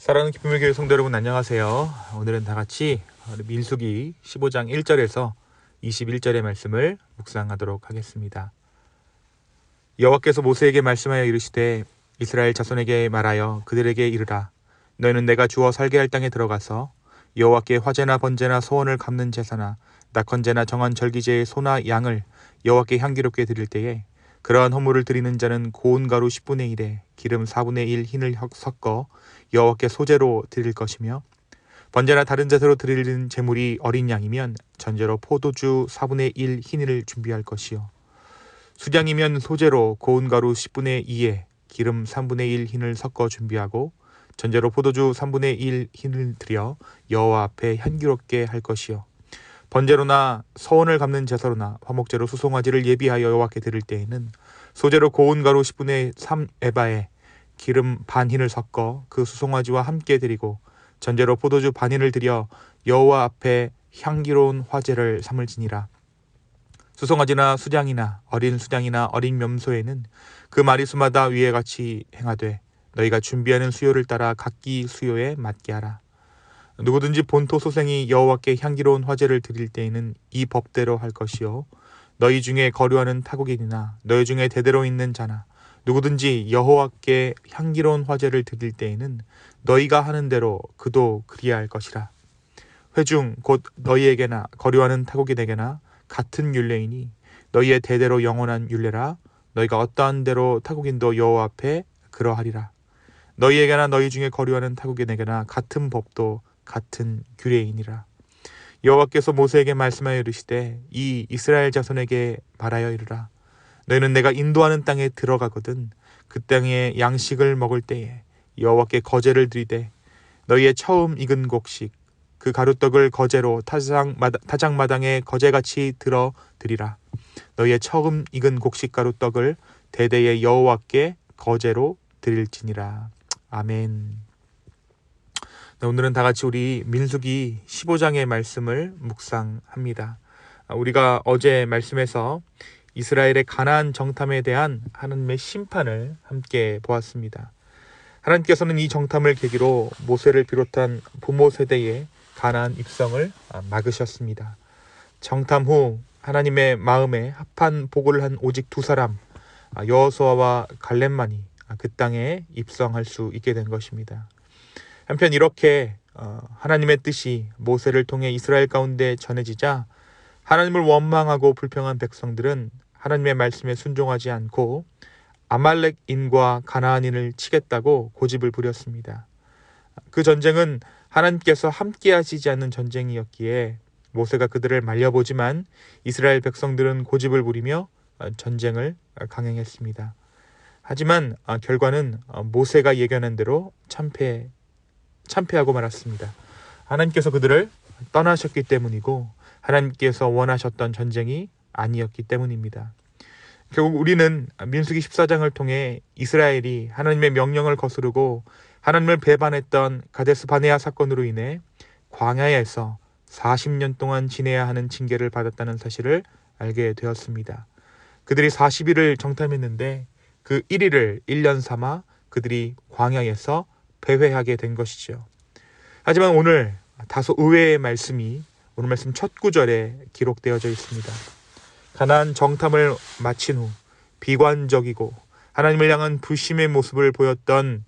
사랑하는 기쁨의 교회 성도 여러분, 안녕하세요. 오늘은 다같이 민수기 15장 1절에서 21절의 말씀을 묵상하도록 하겠습니다. 여호와께서 모세에게 말씀하여 이르시되 이스라엘 자손에게 말하여 그들에게 이르라. 너희는 내가 주어 살게 할 땅에 들어가서 여호와께 화제나 번제나 소원을 갚는 제사나 낙헌제나 정한 절기제의 소나 양을 여호와께 향기롭게 드릴 때에 그러한 허물을 드리는 자는 고운 가루 10분의 1에 기름 4분의 1 흰을 섞어 여호와께 소제로 드릴 것이며, 번제나 다른 제사로 드리는 제물이 어린 양이면 전제로 포도주 4분의 1 흰을 준비할 것이요, 수량이면 소제로 고운 가루 10분의 2에 기름 3분의 1 흰을 섞어 준비하고 전제로 포도주 3분의 1 흰을 드려 여호와 앞에 향기롭게 할 것이요, 번제로나 서원을 갚는 제사로나 화목제로 수송아지를 예비하여 여호와께 드릴 때에는 소제로 고운 가루 10분의 3 에바에 기름 반 흰을 섞어 그 수송아지와 함께 드리고 전제로 포도주 반 흰을 드려 여호와 앞에 향기로운 화제를 삼을지니라. 수송아지나 수량이나 어린 수량이나 어린 염소에는 그 마리수마다 위에 같이 행하되 너희가 준비하는 수요를 따라 각기 수요에 맞게 하라. 누구든지 본토 소생이 여호와께 향기로운 화제를 드릴 때에는 이 법대로 할 것이요, 너희 중에 거류하는 타국인이나 너희 중에 대대로 있는 자나 누구든지 여호와께 향기로운 화제를 드릴 때에는 너희가 하는 대로 그도 그리할 것이라. 회중 곧 너희에게나 거류하는 타국인에게나 같은 율례이니 너희의 대대로 영원한 율례라. 너희가 어떠한 대로 타국인도 여호와 앞에 그러하리라. 너희에게나 너희 중에 거류하는 타국인에게나 같은 법도 같은 규례이니라. 여호와께서 모세에게 말씀하여 이르시되 이 이스라엘 자손에게 말하여 이르라. 너희는 내가 인도하는 땅에 들어가거든 그 땅에 양식을 먹을 때에 여호와께 거제를 드리되 너희의 처음 익은 곡식 그 가루떡을 거제로 타작마당에 거제같이 들어 드리라. 너희의 처음 익은 곡식 가루떡을 대대에 여호와께 거제로 드릴지니라. 아멘. 오늘은 다같이 우리 민수기 15장의 말씀을 묵상합니다. 우리가 어제 말씀에서 이스라엘의 가나안 정탐에 대한 하나님의 심판을 함께 보았습니다. 하나님께서는 이 정탐을 계기로 모세를 비롯한 부모 세대의 가나안 입성을 막으셨습니다. 정탐 후 하나님의 마음에 합한 보고를 한 오직 두 사람, 여호수아와 갈렙만이 그 땅에 입성할 수 있게 된 것입니다. 한편 이렇게 하나님의 뜻이 모세를 통해 이스라엘 가운데 전해지자 하나님을 원망하고 불평한 백성들은 하나님의 말씀에 순종하지 않고 아말렉인과 가나안인을 치겠다고 고집을 부렸습니다. 그 전쟁은 하나님께서 함께 하시지 않는 전쟁이었기에 모세가 그들을 말려보지만 이스라엘 백성들은 고집을 부리며 전쟁을 강행했습니다. 하지만 결과는 모세가 예견한 대로 참패하고 말았습니다. 하나님께서 그들을 떠나셨기 때문이고 하나님께서 원하셨던 전쟁이 아니었기 때문입니다. 결국 우리는 민수기 14장을 통해 이스라엘이 하나님의 명령을 거스르고 하나님을 배반했던 가데스 바네아 사건으로 인해 광야에서 40년 동안 지내야 하는 징계를 받았다는 사실을 알게 되었습니다. 그들이 40일을 정탐했는데 그 1일을 1년 삼아 그들이 광야에서 배회하게 된 것이죠. 하지만 오늘 다소 의외의 말씀이 오늘 말씀 첫 구절에 기록되어져 있습니다. 가나안 정탐을 마친 후 비관적이고 하나님을 향한 불신의 모습을 보였던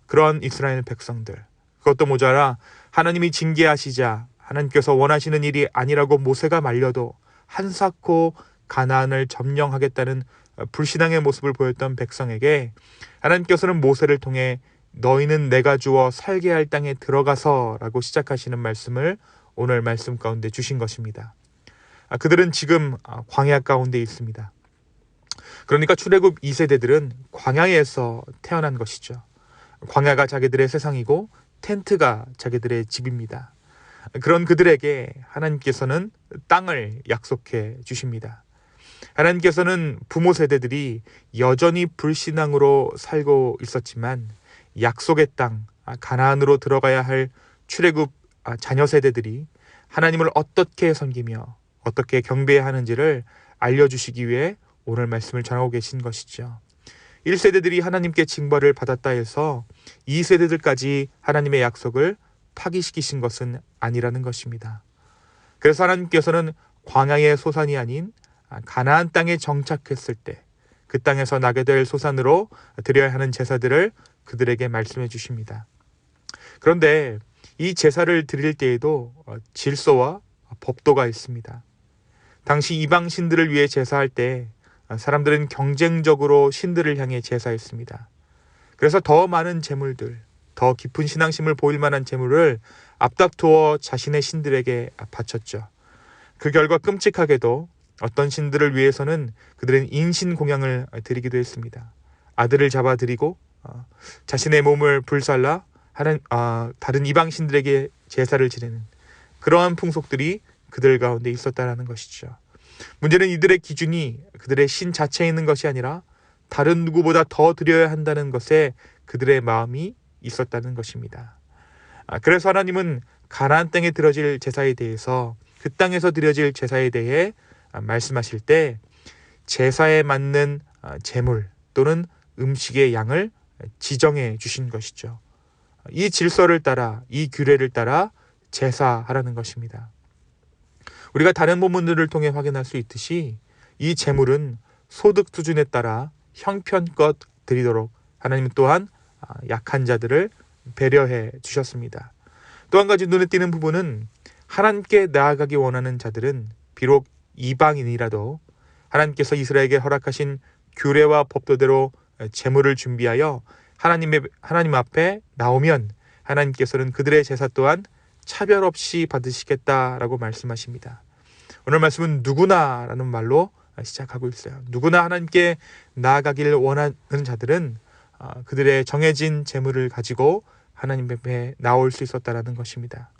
그런 이스라엘 백성들, 그것도 모자라 하나님이 징계하시자 하나님께서 원하시는 일이 아니라고 모세가 말려도 한사코 가나안을 점령하겠다는 불신앙의 모습을 보였던 백성에게 하나님께서는 모세를 통해 너희는 내가 주어 살게 할 땅에 들어가서 라고 시작하시는 말씀을 오늘 말씀 가운데 주신 것입니다. 그들은 지금 광야 가운데 있습니다. 그러니까 출애굽 2세대들은 광야에서 태어난 것이죠. 광야가 자기들의 세상이고 텐트가 자기들의 집입니다. 그런 그들에게 하나님께서는 땅을 약속해 주십니다. 하나님께서는 부모 세대들이 여전히 불신앙으로 살고 있었지만 약속의 땅 가나안으로 들어가야 할 출애굽 자녀 세대들이 하나님을 어떻게 섬기며 어떻게 경배해야 하는지를 알려주시기 위해 오늘 말씀을 전하고 계신 것이죠. 1세대들이 하나님께 징벌을 받았다 해서 2세대들까지 하나님의 약속을 파기시키신 것은 아니라는 것입니다. 그래서 하나님께서는 광야의 소산이 아닌 가나안 땅에 정착했을 때 그 땅에서 나게 될 소산으로 드려야 하는 제사들을 그들에게 말씀해 주십니다. 그런데 이 제사를 드릴 때에도 질서와 법도가 있습니다. 당시 이방 신들을 위해 제사할 때 사람들은 경쟁적으로 신들을 향해 제사했습니다. 그래서 더 많은 제물들, 더 깊은 신앙심을 보일 만한 제물을 앞다투어 자신의 신들에게 바쳤죠. 그 결과 끔찍하게도 어떤 신들을 위해서는 그들은 인신 공양을 드리기도 했습니다. 아들을 잡아 드리고 자신의 몸을 불살라 다른 이방 신들에게 제사를 지내는 그러한 풍속들이 그들 가운데 있었다라는 것이죠. 문제는 이들의 기준이 그들의 신 자체에 있는 것이 아니라 다른 누구보다 더 드려야 한다는 것에 그들의 마음이 있었다는 것입니다. 그래서 하나님은 가나안 땅에 드려질 제사에 대해서 그 땅에서 드려질 제사에 대해 말씀하실 때 제사에 맞는 제물 또는 음식의 양을 지정해 주신 것이죠. 이 질서를 따라, 이 규례를 따라 제사하라는 것입니다. 우리가 다른 본문들을 통해 확인할 수 있듯이 이 제물은 소득 수준에 따라 형편껏 드리도록 하나님 또한 약한 자들을 배려해 주셨습니다. 또 한 가지 눈에 띄는 부분은 하나님께 나아가기 원하는 자들은 비록 이방인이라도 하나님께서 이스라엘에게 허락하신 규례와 법도대로 제물을 준비하여 하나님 앞에 나오면 하나님께서는 그들의 제사 또한 차별 없이 받으시겠다라고 말씀하십니다. 오늘 말씀은 누구나라는 말로 시작하고 있어요. 누구나 하나님께 나아가길 원하는 자들은 그들의 정해진 제물을 가지고 하나님 앞에 나올 수 있었다라는 것입니다.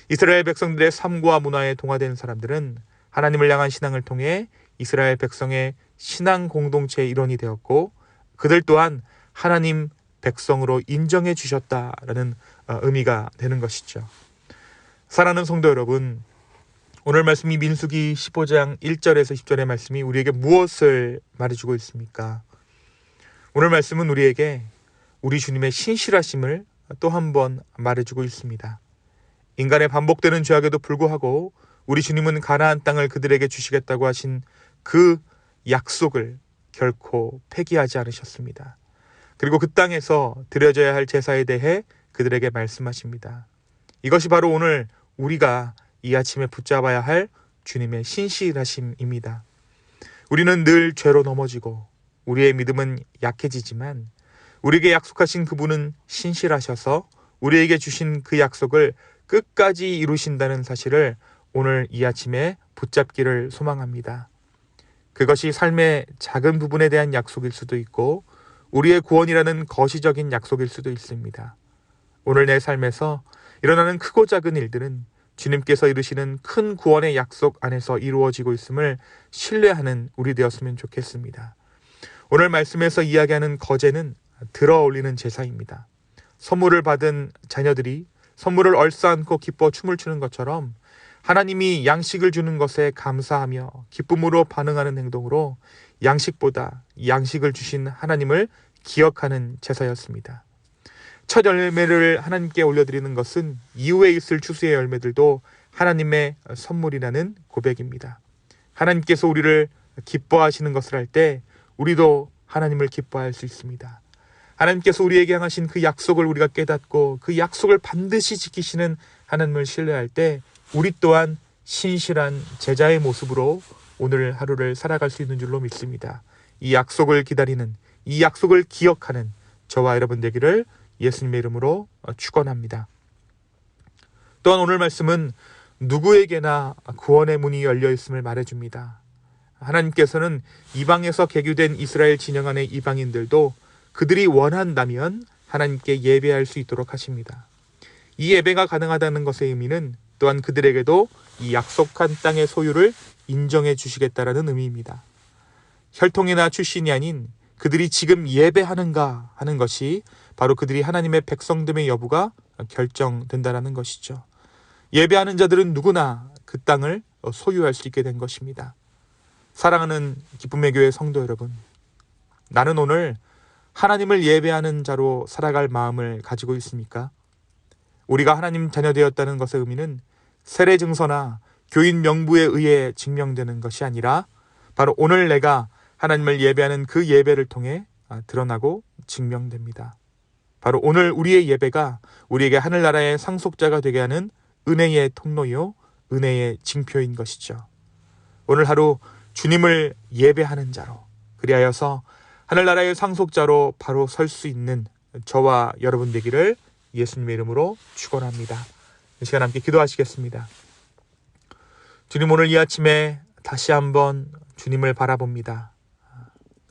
이스라엘 백성들의 삶과 문화에 동화된 사람들은 하나님을 향한 신앙을 통해 이스라엘 백성의 신앙 공동체의 일원이 되었고 그들 또한 하나님 백성으로 인정해 주셨다라는 의미가 되는 것이죠. 사랑하는 성도 여러분, 오늘 말씀이 민수기 15장 1절에서 10절의 말씀이 우리에게 무엇을 말해주고 있습니까? 오늘 말씀은 우리에게 우리 주님의 신실하심을 또 한 번 말해주고 있습니다. 인간의 반복되는 죄악에도 불구하고 우리 주님은 가나안 땅을 그들에게 주시겠다고 하신 그 약속을 결코 폐기하지 않으셨습니다. 그리고 그 땅에서 드려져야 할 제사에 대해 그들에게 말씀하십니다. 이것이 바로 오늘 우리가 이 아침에 붙잡아야 할 주님의 신실하심입니다. 우리는 늘 죄로 넘어지고 우리의 믿음은 약해지지만 우리에게 약속하신 그분은 신실하셔서 우리에게 주신 그 약속을 끝까지 이루신다는 사실을 오늘 이 아침에 붙잡기를 소망합니다. 그것이 삶의 작은 부분에 대한 약속일 수도 있고 우리의 구원이라는 거시적인 약속일 수도 있습니다. 오늘 내 삶에서 일어나는 크고 작은 일들은 주님께서 이루시는 큰 구원의 약속 안에서 이루어지고 있음을 신뢰하는 우리 되었으면 좋겠습니다. 오늘 말씀에서 이야기하는 거제는 들어올리는 제사입니다. 선물을 받은 자녀들이 선물을 얼싸안고 기뻐 춤을 추는 것처럼 하나님이 양식을 주는 것에 감사하며 기쁨으로 반응하는 행동으로 양식보다 양식을 주신 하나님을 기억하는 제사였습니다. 첫 열매를 하나님께 올려드리는 것은 이후에 있을 추수의 열매들도 하나님의 선물이라는 고백입니다. 하나님께서 우리를 기뻐하시는 것을 할 때 우리도 하나님을 기뻐할 수 있습니다. 하나님께서 우리에게 향하신 그 약속을 우리가 깨닫고 그 약속을 반드시 지키시는 하나님을 신뢰할 때 우리 또한 신실한 제자의 모습으로 오늘 하루를 살아갈 수 있는 줄로 믿습니다. 이 약속을 기다리는, 이 약속을 기억하는 저와 여러분 되기를 예수님의 이름으로 축원합니다. 또한 오늘 말씀은 누구에게나 구원의 문이 열려 있음을 말해줍니다. 하나님께서는 이방에서 개교된 이스라엘 진영 안의 이방인들도 그들이 원한다면 하나님께 예배할 수 있도록 하십니다. 이 예배가 가능하다는 것의 의미는 또한 그들에게도 이 약속한 땅의 소유를 인정해 주시겠다라는 의미입니다. 혈통이나 출신이 아닌 그들이 지금 예배하는가 하는 것이 바로 그들이 하나님의 백성됨의 여부가 결정된다라는 것이죠. 예배하는 자들은 누구나 그 땅을 소유할 수 있게 된 것입니다. 사랑하는 기쁨의 교회 성도 여러분, 나는 오늘 하나님을 예배하는 자로 살아갈 마음을 가지고 있습니까? 우리가 하나님 자녀 되었다는 것의 의미는 세례 증서나 교인 명부에 의해 증명되는 것이 아니라 바로 오늘 내가 하나님을 예배하는 그 예배를 통해 드러나고 증명됩니다. 바로 오늘 우리의 예배가 우리에게 하늘나라의 상속자가 되게 하는 은혜의 통로요, 은혜의 징표인 것이죠. 오늘 하루 주님을 예배하는 자로, 그리하여서 하늘나라의 상속자로 바로 설 수 있는 저와 여러분 되기를 예수님의 이름으로 축원합니다. 이 시간 함께 기도하시겠습니다. 주님, 오늘 이 아침에 다시 한번 주님을 바라봅니다.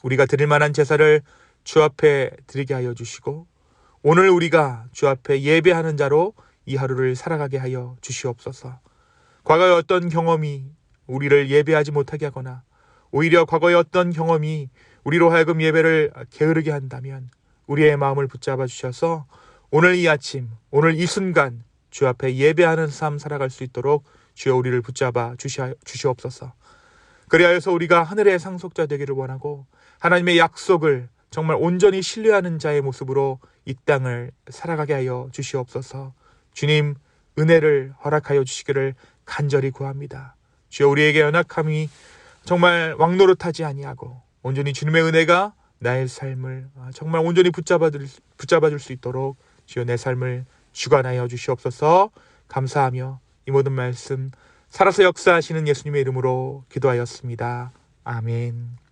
우리가 드릴 만한 제사를 주 앞에 드리게 하여 주시고 오늘 우리가 주 앞에 예배하는 자로 이 하루를 살아가게 하여 주시옵소서. 과거의 어떤 경험이 우리를 예배하지 못하게 하거나 오히려 과거의 어떤 경험이 우리로 하여금 예배를 게으르게 한다면 우리의 마음을 붙잡아 주셔서 오늘 이 아침, 오늘 이 순간 주 앞에 예배하는 삶 살아갈 수 있도록 주여 우리를 붙잡아 주시옵소서. 그리하여서 우리가 하늘의 상속자 되기를 원하고 하나님의 약속을 정말 온전히 신뢰하는 자의 모습으로 이 땅을 살아가게 하여 주시옵소서. 주님, 은혜를 허락하여 주시기를 간절히 구합니다. 주여, 우리에게 연약함이 정말 왕노릇하지 아니하고 온전히 주님의 은혜가 나의 삶을 정말 온전히 붙잡아 줄 수 있도록 주여 내 삶을 주관하여 주시옵소서. 감사하며 이 모든 말씀 살아서 역사하시는 예수님의 이름으로 기도하였습니다. 아멘.